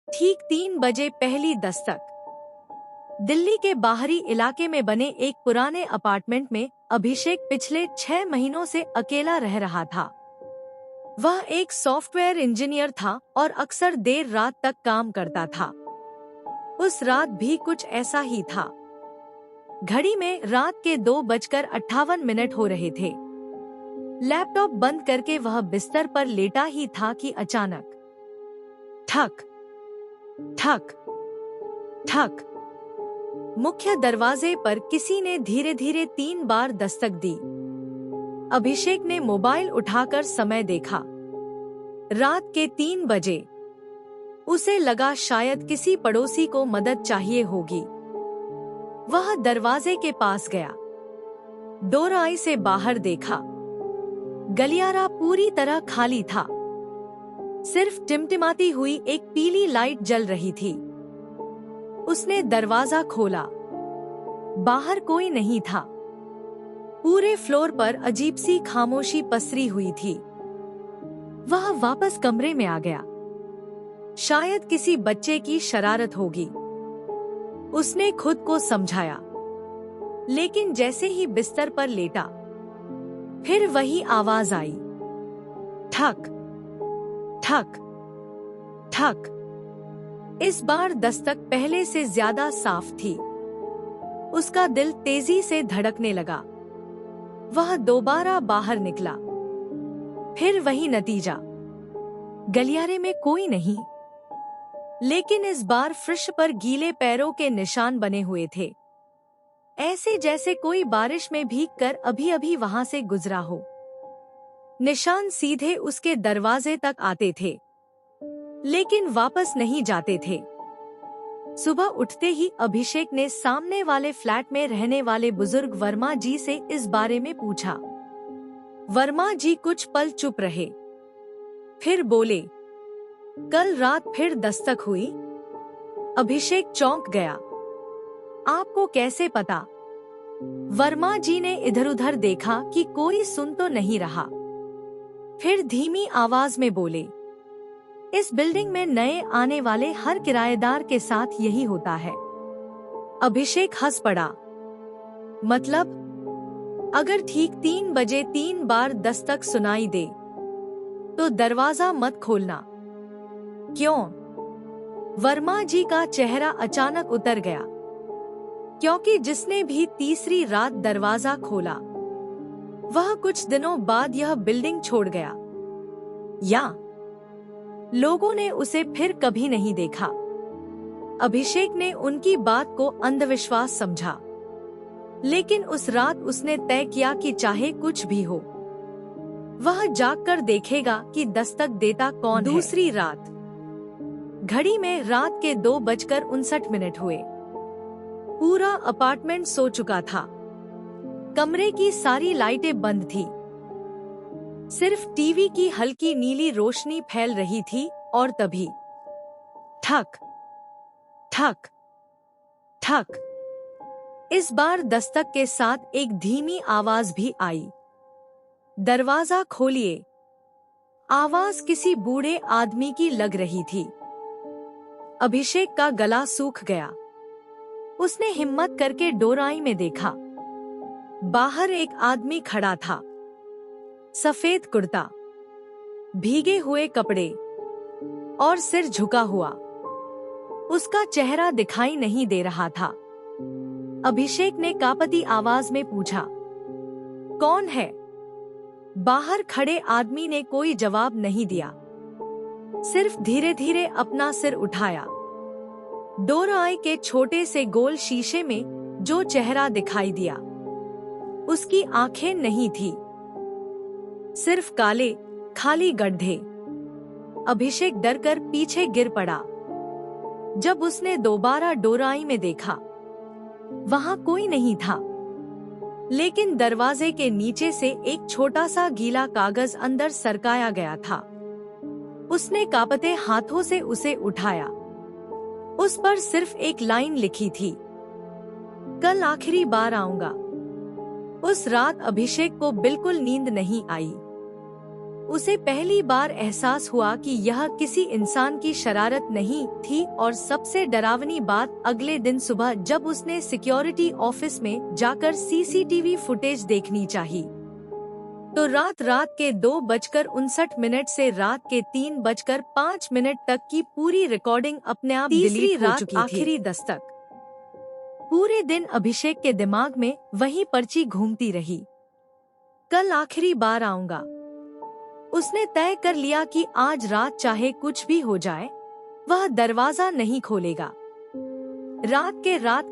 ठीक 3 बजे पहली दस्तक। दिल्ली के बाहरी इलाके में बने एक पुराने अपार्टमेंट में अभिषेक पिछले 6 महीनों से अकेला रह रहा था। वह एक सॉफ्टवेयर इंजीनियर था और अक्सर देर रात तक काम करता था। उस रात भी कुछ ऐसा ही था। घड़ी में रात के 2:58 हो रहे थे। लैपटॉप बंद करके वह बिस्तर पर लेटा ही था कि अचानक ठक ठक ठक, मुख्य दरवाजे पर किसी ने धीरे धीरे 3 बार दस्तक दी। अभिषेक ने मोबाइल उठाकर समय देखा। रात के 3 बजे। उसे लगा शायद किसी पड़ोसी को मदद चाहिए होगी। वह दरवाजे के पास गया, दोराई से बाहर देखा। गलियारा पूरी तरह खाली था। सिर्फ टिमटिमाती हुई एक पीली लाइट जल रही थी। उसने दरवाजा खोला। बाहर कोई नहीं था। पूरे फ्लोर पर अजीब सी खामोशी पसरी हुई थी। वह वापस कमरे में आ गया। शायद किसी बच्चे की शरारत होगी, उसने खुद को समझाया। लेकिन जैसे ही बिस्तर पर लेटा, फिर वही आवाज आई, ठक ठक ठक। इस बार दस्तक पहले से ज्यादा साफ थी। उसका दिल तेजी से धड़कने लगा। वह दोबारा बाहर निकला। फिर वही नतीजा। गलियारे में कोई नहीं, लेकिन इस बार फर्श पर गीले पैरों के निशान बने हुए थे, ऐसे जैसे कोई बारिश में भीगकर अभी अभी वहां से गुजरा हो। निशान सीधे उसके दरवाजे तक आते थे, लेकिन वापस नहीं जाते थे। सुबह उठते ही अभिषेक ने सामने वाले फ्लैट में रहने वाले बुजुर्ग वर्मा जी से इस बारे में पूछा। वर्मा जी कुछ पल चुप रहे, फिर बोले, कल रात फिर दस्तक हुई? अभिषेक चौंक गया। आपको कैसे पता? वर्मा जी ने इधर उधर देखा कि कोई सुन तो नहीं रहा। फिर धीमी आवाज में बोले, इस बिल्डिंग में नए आने वाले हर किराएदार के साथ यही होता है। अभिषेक हंस पड़ा। मतलब, अगर ठीक 3 बजे 3 बार दस्तक सुनाई दे, तो दरवाजा मत खोलना। क्यों? वर्मा जी का चेहरा अचानक उतर गया, क्योंकि जिसने भी तीसरी रात दरवाजा खोला, वह कुछ दिनों बाद यह बिल्डिंग छोड़ गया, या लोगों ने उसे फिर कभी नहीं देखा। अभिषेक ने उनकी बात को अंधविश्वास समझा, लेकिन उस रात उसने तय किया कि चाहे कुछ भी हो, वह जागकर देखेगा कि दस्तक देता कौन है। दूसरी रात। घड़ी में रात के 2:59 हुए। पूरा अपार्टमेंट सो चुका था। कमरे की सारी लाइटें बंद थी। सिर्फ टीवी की हल्की नीली रोशनी फैल रही थी और तभी ठक ठक ठक, इस बार दस्तक के साथ एक धीमी आवाज भी आई, दरवाजा खोलिए। आवाज किसी बूढ़े आदमी की लग रही थी। अभिषेक का गला सूख गया। उसने हिम्मत करके डोराई में देखा। बाहर एक आदमी खड़ा था। सफेद कुर्ता, भीगे हुए कपड़े और सिर झुका हुआ। उसका चेहरा दिखाई नहीं दे रहा था। अभिषेक ने कांपती आवाज में पूछा, कौन है? बाहर खड़े आदमी ने कोई जवाब नहीं दिया, सिर्फ धीरे धीरे अपना सिर उठाया। डोराई के छोटे से गोल शीशे में जो चेहरा दिखाई दिया, उसकी आंखें नहीं थी, सिर्फ काले खाली गड्ढे। अभिषेक डरकर पीछे गिर पड़ा। जब उसने दोबारा डोराई में देखा, वहां कोई नहीं था, लेकिन दरवाजे के नीचे से एक छोटा सा गीला कागज अंदर सरकाया गया था। उसने कांपते हाथों से उसे उठाया। उस पर सिर्फ एक लाइन लिखी थी, कल आखिरी बार आऊंगा। उस रात अभिषेक को बिल्कुल नींद नहीं आई। उसे पहली बार एहसास हुआ कि यह किसी इंसान की शरारत नहीं थी और सबसे डरावनी बात अगले दिन सुबह जब उसने सिक्योरिटी ऑफिस में जाकर सीसीटीवी फुटेज देखनी चाहिए तो रात के 2:59 से रात के 3:05 तक की पूरी रिकॉर्डिंग अपने आप डिलीट हो चुकी थी। आखिरी दस्तक। पूरे दिन अभिषेक के दिमाग में वही पर्ची घूमती रही। कल आखिरी बार आऊंगा। उसने तय कर लिया कि आज रात चाहे कुछ भी हो जाए वह दरवाजा नहीं खोलेगा। रात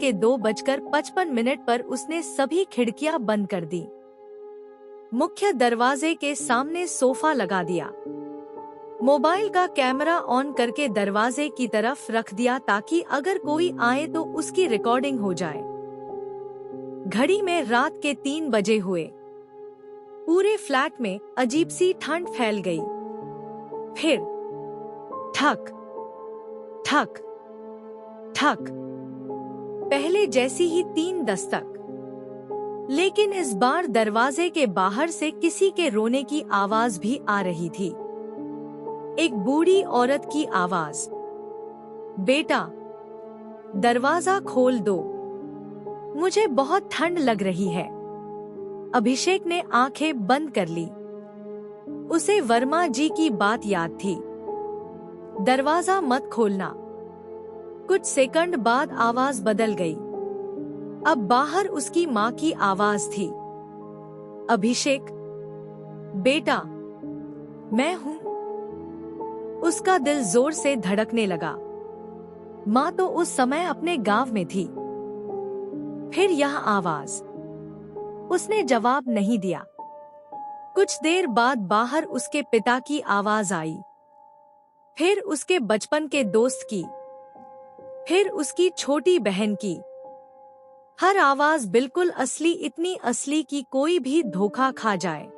के 2:55 पर उसने सभी खिड़कियां बंद कर दी। मुख्य दरवाजे के सामने सोफा लगा दिया। मोबाइल का कैमरा ऑन करके दरवाजे की तरफ रख दिया ताकि अगर कोई आए तो उसकी रिकॉर्डिंग हो जाए। घड़ी में रात के 3 बजे हुए। पूरे फ्लैट में अजीब सी ठंड फैल गई। फिर ठक ठक ठक, पहले जैसी ही 3 दस्तक, लेकिन इस बार दरवाजे के बाहर से किसी के रोने की आवाज भी आ रही थी। एक बूढ़ी औरत की आवाज, बेटा दरवाजा खोल दो, मुझे बहुत ठंड लग रही है। अभिषेक ने आंखें बंद कर ली। उसे वर्मा जी की बात याद थी, दरवाजा मत खोलना। कुछ सेकंड बाद आवाज बदल गई। अब बाहर उसकी माँ की आवाज थी, अभिषेक बेटा मैं हूँ। उसका दिल जोर से धड़कने लगा। माँ तो उस समय अपने गांव में थी। फिर यह आवाज। उसने जवाब नहीं दिया। कुछ देर बाद बाहर उसके पिता की आवाज आई, फिर उसके बचपन के दोस्त की, फिर उसकी छोटी बहन की। हर आवाज बिल्कुल असली, इतनी असली कि कोई भी धोखा खा जाए।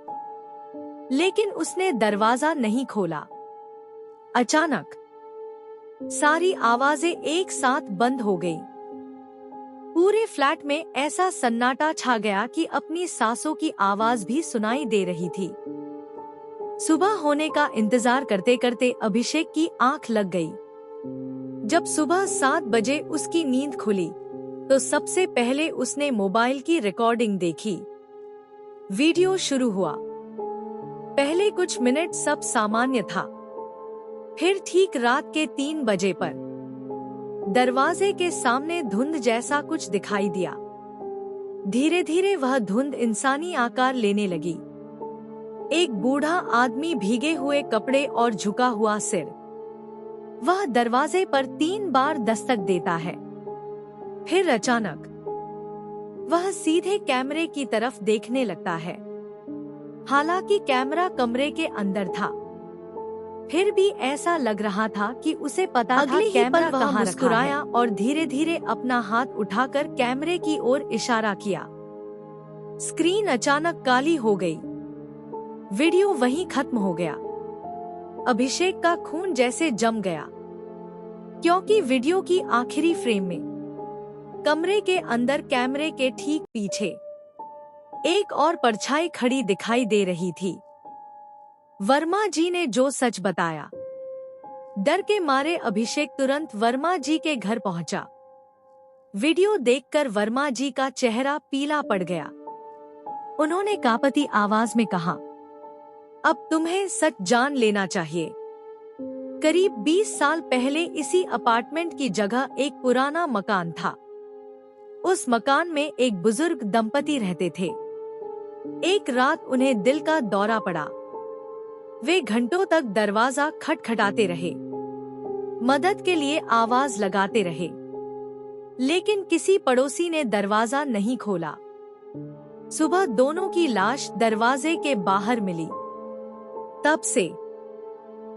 लेकिन उसने दरवाजा नहीं खोला। अचानक सारी आवाजें एक साथ बंद हो गई। पूरे फ्लैट में ऐसा सन्नाटा छा गया कि अपनी सांसों की आवाज भी सुनाई दे रही थी। सुबह होने का इंतजार करते करते अभिषेक की आंख लग गई। जब सुबह 7 बजे उसकी नींद खुली तो सबसे पहले उसने मोबाइल की रिकॉर्डिंग देखी। वीडियो शुरू हुआ। पहले कुछ मिनट सब सामान्य था। फिर ठीक रात के 3 बजे पर दरवाजे के सामने धुंध जैसा कुछ दिखाई दिया। धीरे धीरे वह धुंध इंसानी आकार लेने लगी। एक बूढ़ा आदमी, भीगे हुए कपड़े और झुका हुआ सिर। वह दरवाजे पर 3 बार दस्तक देता है। फिर अचानक वह सीधे कैमरे की तरफ देखने लगता है। हालांकि कैमरा कमरे के अंदर था, फिर भी ऐसा लग रहा था कि उसे पता था कैमरा कहाँ रखा है। मुस्कुराया और धीरे धीरे अपना हाथ उठाकर कैमरे की ओर इशारा किया। स्क्रीन अचानक काली हो गई। वीडियो वहीं खत्म हो गया। अभिषेक का खून जैसे जम गया, क्योंकि वीडियो की आखिरी फ्रेम में कमरे के अंदर कैमरे के ठीक पीछे एक और परछाई खड़ी दिखाई दे रही थी। वर्मा जी ने जो सच बताया। डर के मारे अभिषेक तुरंत वर्मा जी के घर पहुंचा। वीडियो देखकर वर्मा जी का चेहरा पीला पड़ गया। उन्होंने कांपती आवाज में कहा, अब तुम्हें सच जान लेना चाहिए। करीब 20 साल पहले इसी अपार्टमेंट की जगह एक पुराना मकान था। उस मकान में एक बुजुर्ग दंपति रहते थे। एक रात उन्हें दिल का दौरा पड़ा। वे घंटों तक दरवाजा खटखटाते रहे, मदद के लिए आवाज लगाते रहे, लेकिन किसी पड़ोसी ने दरवाजा नहीं खोला। सुबह दोनों की लाश दरवाजे के बाहर मिली। तब से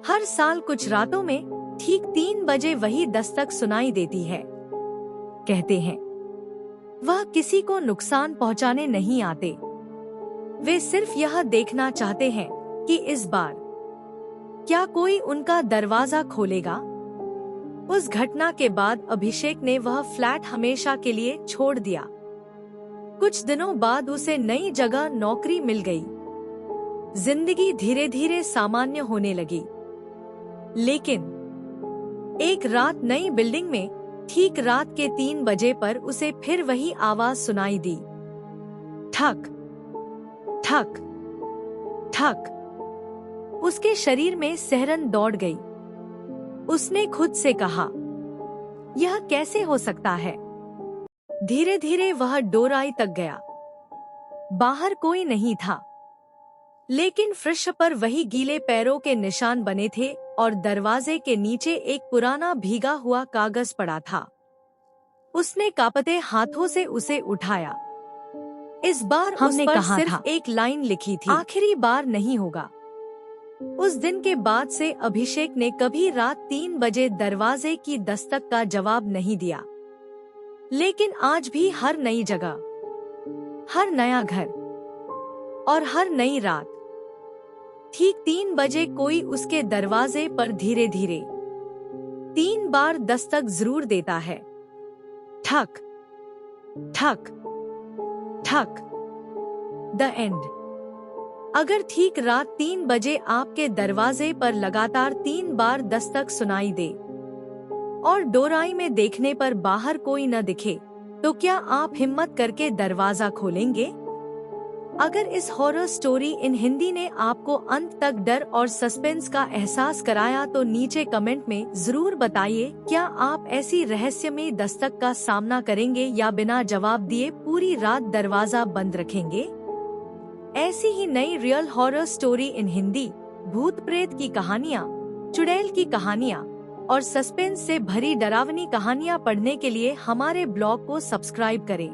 हर साल कुछ रातों में ठीक 3 बजे वही दस्तक सुनाई देती है। कहते हैं वह किसी को नुकसान पहुंचाने नहीं आते। वे सिर्फ यह देखना चाहते हैं कि इस बार क्या कोई उनका दरवाजा खोलेगा। उस घटना के बाद अभिषेक ने वह फ्लैट हमेशा के लिए छोड़ दिया। कुछ दिनों बाद उसे नई जगह नौकरी मिल गई। जिंदगी धीरे धीरे सामान्य होने लगी। लेकिन एक रात नई बिल्डिंग में ठीक रात के 3 बजे पर उसे फिर वही आवाज सुनाई दी, ठक ठक ठक। उसके शरीर में सिहरन दौड़ गई। उसने खुद से कहा, यह कैसे हो सकता है? धीरे धीरे वह डोराई तक गया। बाहर कोई नहीं था, लेकिन फर्श पर वही गीले पैरों के निशान बने थे और दरवाजे के नीचे एक पुराना भीगा हुआ कागज पड़ा था। उसने कांपते हाथों से उसे उठाया। इस बार हमने उस पर सिर्फ एक लाइन लिखी थी, आखिरी बार नहीं होगा। उस दिन के बाद से अभिषेक ने कभी रात 3 बजे दरवाजे की दस्तक का जवाब नहीं दिया। लेकिन आज भी हर नई जगह, हर नया घर और हर नई रात ठीक 3 बजे कोई उसके दरवाजे पर धीरे धीरे 3 बार दस्तक जरूर देता है। ठक ठक ठक। The end. अगर ठीक रात 3 बजे आपके दरवाजे पर लगातार 3 बार दस्तक सुनाई दे और डोराई में देखने पर बाहर कोई न दिखे, तो क्या आप हिम्मत करके दरवाजा खोलेंगे? अगर इस हॉरर स्टोरी इन हिंदी ने आपको अंत तक डर और सस्पेंस का एहसास कराया तो नीचे कमेंट में जरूर बताइए, क्या आप ऐसी रहस्यमयी दस्तक का सामना करेंगे या बिना जवाब दिए पूरी रात दरवाजा बंद रखेंगे? ऐसी ही नई real horror story in Hindi, भूत प्रेत की कहानियाँ, चुड़ैल की कहानियाँ और सस्पेंस से भरी डरावनी कहानियाँ पढ़ने के लिए हमारे ब्लॉग को सब्सक्राइब करें।